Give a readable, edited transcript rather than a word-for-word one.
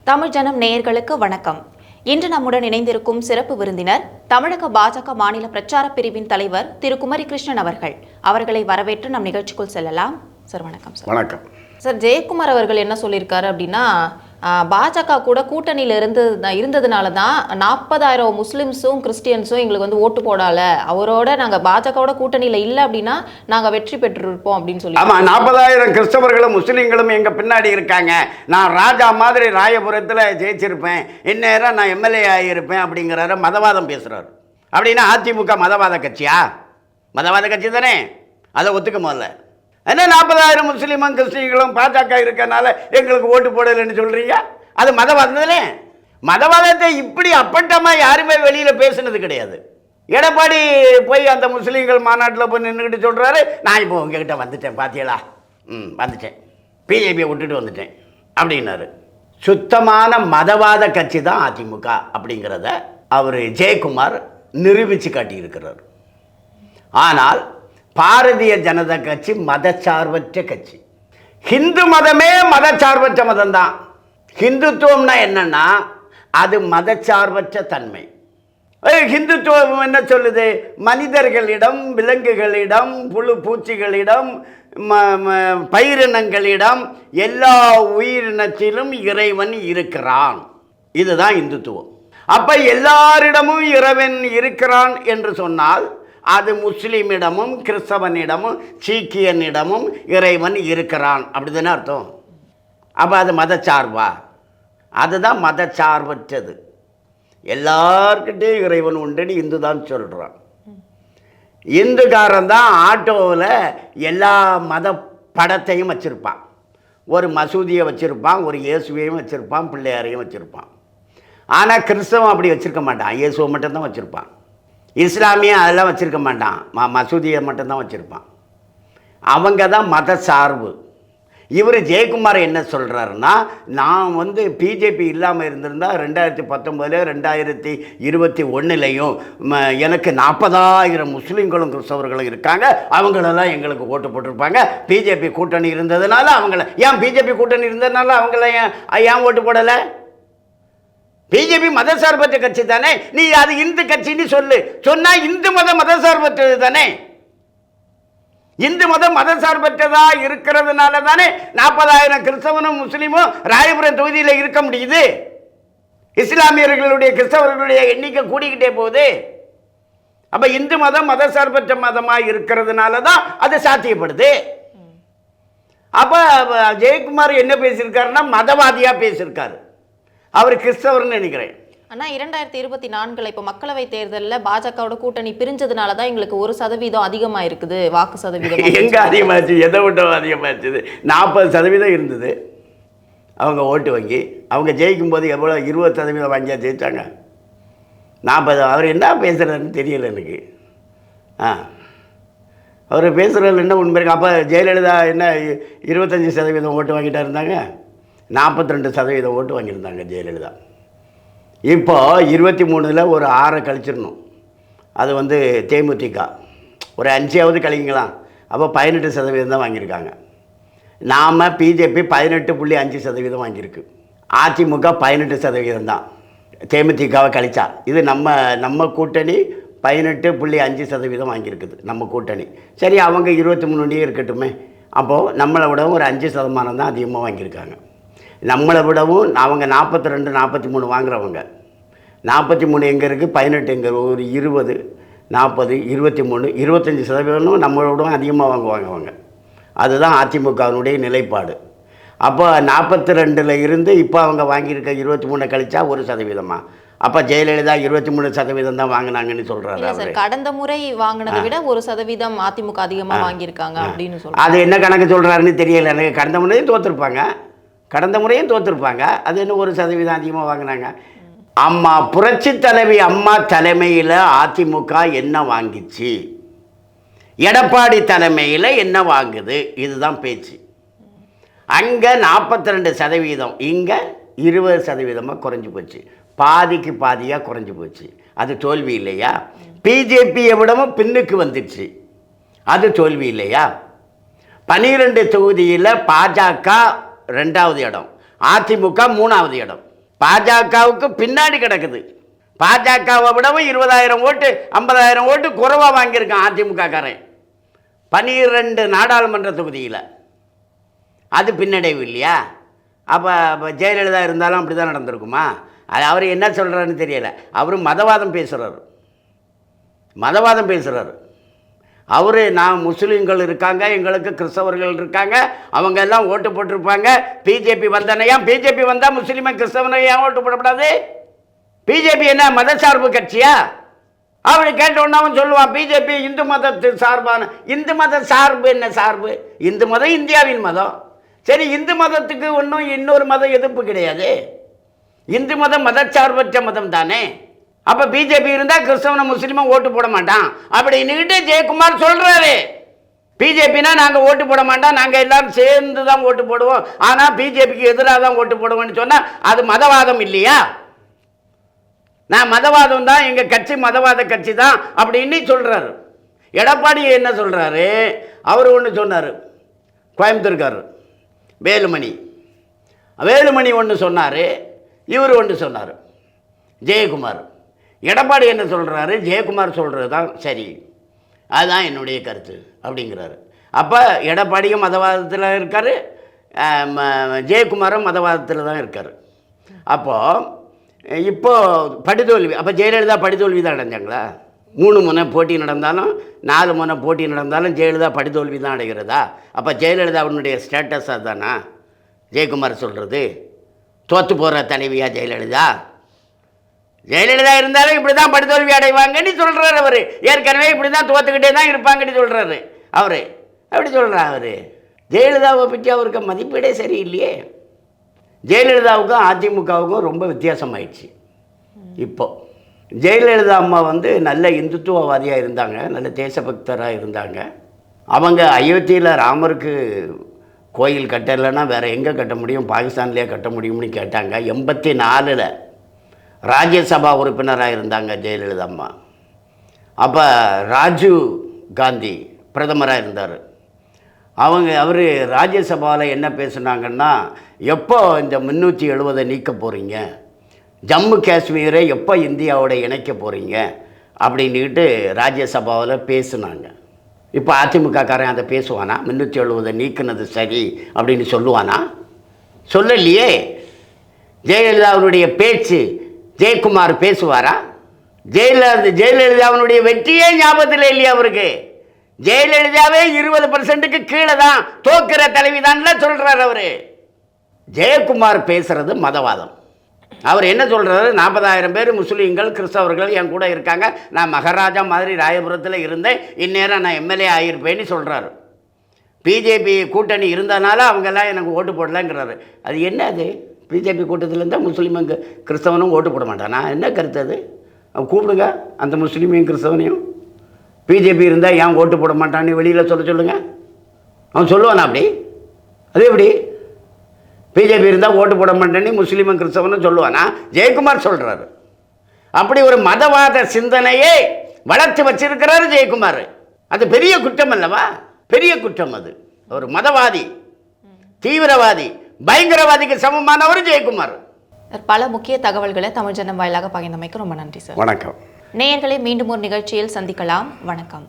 தமிழ் ஜனம் நேயர்களுக்கு வணக்கம். இன்று நம்முடன் இணைந்திருக்கும் சிறப்பு விருந்தினர் தமிழக பாஜக மாநில பிரச்சார பிரிவின் தலைவர் திரு குமரி கிருஷ்ணன் அவர்களை வரவேற்று நம் நிகழ்ச்சிக்குள் செல்லலாம். சார் வணக்கம். சார் வணக்கம். சார், ஜெயக்குமார் அவர்கள் என்ன சொல்லியிருக்காரு அப்படின்னா, பாஜக கூட கூட்டணியில் இருந்ததுனால தான் 40,000 முஸ்லிம்ஸும் கிறிஸ்டியன்ஸும் எங்களுக்கு ஓட்டு போடால, அவரோட நாங்கள் பாஜகவோட கூட்டணியில் இல்லை அப்படின்னா நாங்கள் வெற்றி பெற்றிருப்போம் அப்படின்னு சொல்லி. ஆமாம், 40,000 கிறிஸ்தவர்களும் முஸ்லீம்களும் எங்கள் பின்னாடி இருக்காங்க, நான் ராஜா மாதிரி ராயபுரத்தில் ஜெயிச்சிருப்பேன், இந்நேரம் நான் எம்எல்ஏ ஆகியிருப்பேன் அப்படிங்கிறாரு. மதவாதம் பேசுகிறார். அப்படின்னா அதிமுக மதவாத கட்சியா? மதவாத கட்சி தானே, அதை ஒத்துக்க முதல்ல. என்ன 40,000 முஸ்லீமும் கிறிஸ்டின்களும் பாஜக இருக்கனால எங்களுக்கு ஓட்டு போடலைன்னு சொல்கிறீங்க? அது மதவாதம் தானே. மதவாதத்தை இப்படி அப்பட்டமாக யாருமே வெளியில் பேசுனது கிடையாது. எடப்பாடி போய் அந்த முஸ்லீம்கள் மாநாட்டில் போய் நின்றுக்கிட்டு சொல்கிறாரு, நான் இப்போ உங்ககிட்ட வந்துட்டேன் பாத்தியலா, வந்துட்டேன், பிஜேபியை விட்டுட்டு வந்துட்டேன் அப்படின்னாரு. சுத்தமான மதவாத கட்சி தான் அதிமுக அப்படிங்கிறத அவர் ஜெயக்குமார் நிரூபித்து காட்டியிருக்கிறார். ஆனால் பாரதிய ஜனதா கட்சி மதச்சார்பற்ற கட்சி. ஹிந்து மதமே மதச்சார்பற்ற மதம் தான். ஹிந்துத்துவம்னா என்னன்னா அது மதச்சார்பற்ற தன்மை. ஹிந்துத்துவம் என்ன சொல்லுது? மனிதர்களிடம், விலங்குகளிடம், புழு பூச்சிகளிடம், பயிரினங்களிடம், எல்லா உயிரினத்திலும் இறைவன் இருக்கிறான். இதுதான் இந்துத்துவம். அப்ப எல்லாரிடமும் இறைவன் இருக்கிறான் என்று சொன்னால் அது முஸ்லீமிடமும் கிறிஸ்தவனிடமும் சீக்கியனிடமும் இறைவன் இருக்கிறான் அப்படிதானே அர்த்தம். அப்போ அது மதச்சார்பா? அதுதான் மதச்சார்பற்றது. எல்லார்கிட்டையும் இறைவன் உண்டுன்னு இந்து தான் சொல்கிறான். இந்துக்காரன் தான் ஆட்டோவில் எல்லா மத படத்தையும் வச்சுருப்பான். ஒரு மசூதியை வச்சுருப்பான், ஒரு இயேசுவையும் வச்சுருப்பான், பிள்ளையாரையும் வச்சுருப்பான். ஆனால் கிறிஸ்தவன் அப்படி வச்சுருக்க மாட்டான், இயேசுவை மட்டும்தான் வச்சுருப்பான். இஸ்லாமிய அதெல்லாம் வச்சுருக்க மாட்டான், மசூதியை மட்டும்தான் வச்சுருப்பான். அவங்க தான் மத சார்பு. இவர் ஜெயக்குமார் என்ன சொல்கிறாருன்னா, நான் பிஜேபி இல்லாமல் இருந்திருந்தால் 2019 2021 எனக்கு 40,000 முஸ்லீம்களும் கிறிஸ்தவர்களும் இருக்காங்க, அவங்களெல்லாம் எங்களுக்கு ஓட்டு போட்டிருப்பாங்க. பிஜேபி கூட்டணி இருந்ததுனால அவங்கள ஏன் பிஜேபி கூட்டணி இருந்ததுனால அவங்கள ஏன் ஓட்டு போடலை? பிஜேபி மதசார்பற்ற கட்சி தானே. நீ அது இந்து கட்சின்னு சொன்னா இந்து மதம் மதசார்பற்றது தானே. இந்து மதம் மதசார்பற்றதா இருக்கிறதுனால தானே 40,000 கிறிஸ்தவனும் முஸ்லீமும் ராயபுரம் தொகுதியில் இருக்க முடியுது. இஸ்லாமியர்களுடைய கிறிஸ்தவர்களுடைய எண்ணிக்கை கூடிக்கிட்டே போகுது. அப்ப இந்து மதம் மதசார்பற்ற மதமாக இருக்கிறதுனால தான் அது சாத்தியப்படுது. அப்ப ஜெயக்குமார் என்ன பேசியிருக்காருன்னா மதவாதியா பேசியிருக்காரு. அவர் கிறிஸ்தவர்னு நினைக்கிறேன். ஆனால் 2024 இப்போ மக்களவை தேர்தலில் பாஜகவோட கூட்டணி பிரிஞ்சதுனால தான் எங்களுக்கு 1% அதிகமாக இருக்குது வாக்கு சதவீதம். எங்கே அதிகமாச்சு? எதை விட்டோம் அதிகமாச்சுது? 40% இருந்தது அவங்க ஓட்டு வங்கி. அவங்க ஜெயிக்கும் போது எவ்வளோ 20% வாங்கியா ஜெயித்தாங்க? 40. அவர் என்ன பேசுகிறாருன்னு தெரியல எனக்கு. அவர் பேசுகிறதுல என்ன உண்மை இருக்கு? அப்போ ஜெயலலிதா என்ன 25% ஓட்டு வாங்கிட்டா இருந்தாங்க, 42% ஓட்டு வாங்கியிருந்தாங்க ஜெயலலிதா. இப்போ 23 ஒரு 6 கழிச்சிடணும். அது தேமுதிக ஒரு 5 கழிங்களாம். அப்போ 18% தான் வாங்கியிருக்காங்க. நாம் பிஜேபி 18.5% வாங்கியிருக்கு. அதிமுக 18% தான். தேமுதிகவை கழிச்சா இது நம்ம கூட்டணி 18.5% வாங்கியிருக்குது நம்ம கூட்டணி. சரி, அவங்க 23 இருக்கட்டுமே. அப்போது நம்மளை விடவும் ஒரு 5% தான் அதிகமாக வாங்கியிருக்காங்க. நம்மளை விடவும் அவங்க 42 43 வாங்குறவங்க. 43 எங்கே இருக்குது, 18 எங்கே, ஒரு 20 40 23 25% நம்மளை விடவும் அதிகமாக வாங்குவாங்க அவங்க. அதுதான் அதிமுகவினுடைய நிலைப்பாடு. அப்போ 42 இருந்து இப்போ அவங்க வாங்கியிருக்க 23 கழிச்சா 1%. அப்போ ஜெயலலிதா 23% தான் வாங்கினாங்கன்னு சொல்கிறாரு. கடந்த முறை வாங்கினதை விட 1% அதிமுக அதிகமாக வாங்கியிருக்காங்க அப்படின்னு சொல்கிறாங்க. அது என்ன கணக்கு சொல்கிறாருன்னு தெரியல எனக்கு. கடந்த முறையும் தோற்றுருப்பாங்க. அது என்ன 1% அதிகமாக வாங்கினாங்க? அம்மா புரட்சி தலைவி அம்மா தலைமையில் அதிமுக என்ன வாங்கிச்சு, எடப்பாடி தலைமையில் என்ன வாங்குது, இதுதான் பேச்சு. அங்கே 42%, இங்கே 20% குறைஞ்சி போச்சு. பாதிக்கு பாதியாக குறைஞ்சி போச்சு. அது தோல்வி இல்லையா? பிஜேபியை விடவும் பின்னுக்கு வந்துடுச்சு. அது தோல்வி இல்லையா? 12 தொகுதியில் பாஜக 2வது இடம், அதிமுக 3வது இடம். பாஜகவுக்கு பின்னாடி கிடக்குது. பாஜகவை விடவும் 20,000 ஓட்டு 50,000 ஓட்டு குறைவாக வாங்கியிருக்கான் அதிமுக காரன் 12 நாடாளுமன்ற தொகுதியில். அது பின்னடைவு இல்லையா? அப்போ ஜெயலலிதா இருந்தாலும் அப்படி தான் நடந்திருக்குமா? அது அவர் என்ன சொல்கிறாருன்னு தெரியலை. அவர் மதவாதம் பேசுகிறாரு. அவர் நான் முஸ்லீம்கள் இருக்காங்க, எங்களுக்கு கிறிஸ்தவர்கள் இருக்காங்க, அவங்க எல்லாம் ஓட்டு போட்டிருப்பாங்க, பிஜேபி வந்தானே, ஏன் பிஜேபி வந்தால் முஸ்லீமை கிறிஸ்தவனை ஏன் ஓட்டு போடக்கூடாது? பிஜேபி என்ன மதசார்பு கட்சியா? அப்படி கேட்டோன்னா அவன் சொல்லுவான் பிஜேபி இந்து மதத்து சார்பான. இந்து மத சார்பு என்ன சார்பு? இந்து மதம் இந்தியாவின் மதம். சரி, இந்து மதத்துக்கு ஒன்றும் இன்னொரு மதம் எதிர்ப்பு கிடையாது. இந்து மதம் மதச்சார்பற்ற மதம் தானே. அப்போ பிஜேபி இருந்தால் கிறிஸ்தவனை முஸ்லீமும் ஓட்டு போட மாட்டான் அப்படின்னுக்கிட்டு ஜெயக்குமார் சொல்கிறாரு. பிஜேபினா நாங்கள் ஓட்டு போட மாட்டோம், நாங்கள் எல்லாரும் சேர்ந்து தான் ஓட்டு போடுவோம், ஆனால் பிஜேபிக்கு எதிராக தான் ஓட்டு போடுவோம்னு சொன்னால் அது மதவாதம் இல்லையா? நான் மதவாதம் தான், எங்கள் கட்சி மதவாத கட்சி தான் அப்படின்னு சொல்கிறாரு. எடப்பாடி என்ன சொல்கிறாரு? அவர் ஒன்று சொன்னார், கோயம்புத்தூர்கார் வேலுமணி ஒன்று சொன்னார், இவர் ஒன்று சொன்னார் ஜெயக்குமார். எடப்பாடி என்ன சொல்கிறாரு? ஜெயக்குமார் சொல்கிறது தான் சரி, அதுதான் என்னுடைய கருத்து அப்படிங்கிறாரு. அப்போ எடப்பாடியும் மதவாதத்தில் இருக்கார், ஜெயக்குமாரும் மதவாதத்தில் தான் இருக்கார். அப்போது இப்போது படுதோல்வி, அப்போ ஜெயலலிதா படுதோல்வி தான் அடைஞ்சாங்களா? 3 முனை போட்டி நடந்தாலும் 4 முனை போட்டி நடந்தாலும் ஜெயலலிதா படுதோல்வி தான் அடைகிறதா? அப்போ ஜெயலலிதாவுடைய ஸ்டேட்டஸ் அதுதானா ஜெயக்குமார் சொல்கிறது? தோற்று போகிற தலைவியா ஜெயலலிதா? ஜெயலலிதா இருந்தாலும் இப்படி தான் படுதோல்வி அடைவாங்கன்னு சொல்கிறார் அவர். ஏற்கனவே இப்படி தான் தோற்றுக்கிட்டே தான் இருப்பாங்கன்னு சொல்கிறாரு அவர். அப்படி சொல்கிறார் அவர். ஜெயலலிதாவை பற்றி அவருக்கு மதிப்பீடே சரியில்லையே. ஜெயலலிதாவுக்கும் அதிமுகவுக்கும் ரொம்ப வித்தியாசமாயிடுச்சு. இப்போது ஜெயலலிதா அம்மா நல்ல இந்துத்துவவாதியாக இருந்தாங்க, நல்ல தேசபக்தராக இருந்தாங்க. அவங்க அயோத்தியில் ராமருக்கு கோயில் கட்டலைன்னா வேறு எங்கே கட்ட முடியும், பாகிஸ்தான்லேயே கட்ட முடியும்னு கேட்டாங்க. 84ல் ராஜ்யசபா உறுப்பினராக இருந்தாங்க ஜெயலலிதா அம்மா. அப்போ ராஜீவ் காந்தி பிரதமராக இருந்தார். அவர் ராஜ்யசபாவில் என்ன பேசுனாங்கன்னா, எப்போ இந்த 370 நீக்க போகிறீங்க, ஜம்மு காஷ்மீரை எப்போ இந்தியாவோட இணைக்க போகிறீங்க அப்படின்ட்டு ராஜ்யசபாவில் பேசுனாங்க. இப்போ அதிமுக காரன் அதை பேசுவானா? 370 நீக்கினது சரி அப்படின்னு சொல்லுவானா? சொல்லலையே. ஜெயலலிதாவுடைய பேச்சு ஜெயக்குமார் பேசுவாரா? ஜெயலலிதாவுடைய வெற்றியே ஞாபகத்தில் இல்லையா அவருக்கு? ஜெயலலிதாவே 20%க்கு கீழே தான், தோக்கிற தலைவிதான்ல சொல்கிறார் அவர். ஜெயக்குமார் பேசுகிறது மதவாதம். அவர் என்ன சொல்கிறாரு? 40,000 பேர் முஸ்லீம்கள் கிறிஸ்தவர்கள் என் கூட இருக்காங்க, நான் மகாராஜா மாதிரி ராயபுரத்தில் இருந்தேன், இந்நேரம் நான் எம்எல்ஏ ஆகியிருப்பேன்னு சொல்கிறாரு. பிஜேபி கூட்டணி இருந்தனால அவங்கெல்லாம் எனக்கு ஓட்டு போடலைங்கிறாரு. அது என்ன? அது பிஜேபி கூட்டத்தில் இருந்தால் முஸ்லீமும் கிறிஸ்தவனும் ஓட்டு போட மாட்டானா? என்ன கருத்து அது? அவன் கூப்பிடுங்க அந்த முஸ்லீமையும் கிறிஸ்தவனையும். பிஜேபி இருந்தால் ஏன் ஓட்டு போட மாட்டான்னு வெளியில் சொல்லுங்கள். அவன் சொல்லுவானா அப்படி? அது எப்படி? பிஜேபி இருந்தால் ஓட்டு போட மாட்டேன்னு முஸ்லீமும் கிறிஸ்தவனும் சொல்லுவானா? ஜெயக்குமார் சொல்கிறாரு. அப்படி ஒரு மதவாத சிந்தனையே வளர்த்து வச்சிருக்கிறாரு ஜெயக்குமார். அது பெரிய குற்றம் அல்லவா? பெரிய குற்றம் அது. ஒரு மதவாதி, தீவிரவாதி, பயங்கரவாதிக்கு சமமானவர் ஜெயக்குமார். பல முக்கிய தகவல்களை தமிழ் ஜனம் வாயிலாக பகிர்ந்தமைக்கு ரொம்ப நன்றி சார். வணக்கம். நேயர்களை மீண்டும் ஒரு நிகழ்ச்சியில் சந்திக்கலாம். வணக்கம்.